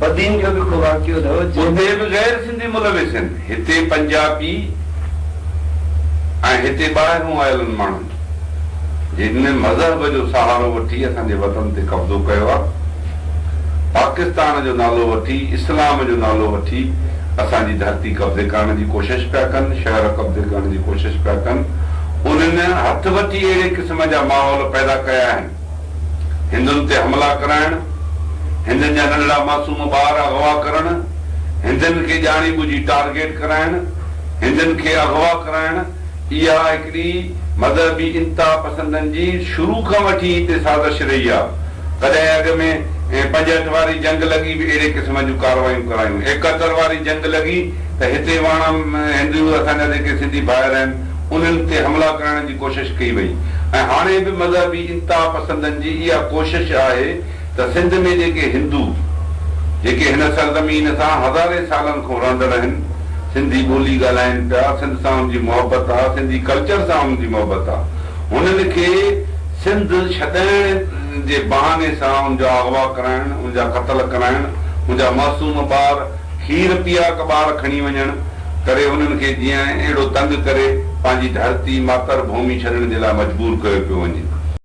बदीन जो भी को वाक़ियो अथव उते बि गैर सिंधी मुलविस आहिनि, हिते पंजाबी ऐं हिते ॿाहिरों आयल माण्हुनि जिन मज़हब जो सहारो वठी असांजे वतन ते कब्ज़ो कयो आहे, पाकिस्तान जो नालो वठी, इस्लाम जो नालो वठी असांजी धरती कब्ज़े करण जी कोशिशि पिया कनि, शहर कब्ज़े करण जी कोशिशि पिया कनि। उन्हनि हथ वठी अहिड़े क़िस्म जा माहौल पैदा कया आहिनि, हिंदुनि ते हमला कराइण, हिंदुनि जा नंढड़ा मासूम ॿार अगवा करण, हिंदुनि खे ॼाणी ॿुझी टारगेट कराइण, हिंदुनि खे अगवा कराइण, इहा हिकिड़ी मज़हबी इंतिहा पसंदनि जी शुरू खां वठी हिते साज़िश रही आहे। कॾहिं अॻ में 65 वारी जंग लॻी बि अहिड़े क़िस्म जूं कार्रवायूं करायूं, 71 वारी जंग लॻी त हिते हिंदू असांजा जेके सिंधी भाइर आहिनि उन्हनि ते हमला करण जी कोशिशि कई वई। ऐं हाणे बि मज़हबी इंतिहा पसंदनि जी इहा कोशिशि आहे त सिंध में जेके हिंदू जेके हिन सरज़मीन सां हज़ारे सालनि खां रहंदड़ आहिनि, सिंधी ॿोली ॻाल्हाइनि पिया, सिंध सां हुनजी मुहबत आहे, सिंधी कल्चर सां हुनजी मुहबत आहे, हुननि खे सिंध छॾाइण जे बहाने सां हुनजा अगवा कराइण, हुनजा क़तल कराइण, हुनजा मासूम ॿार खीर पीआ ॿार खणी वञण करे हुननि खे जीअं अहिड़ो तंग करे पंहिंजी धरती मातर भूमि छॾण जे लाइ मजबूर कयो पियो वञे।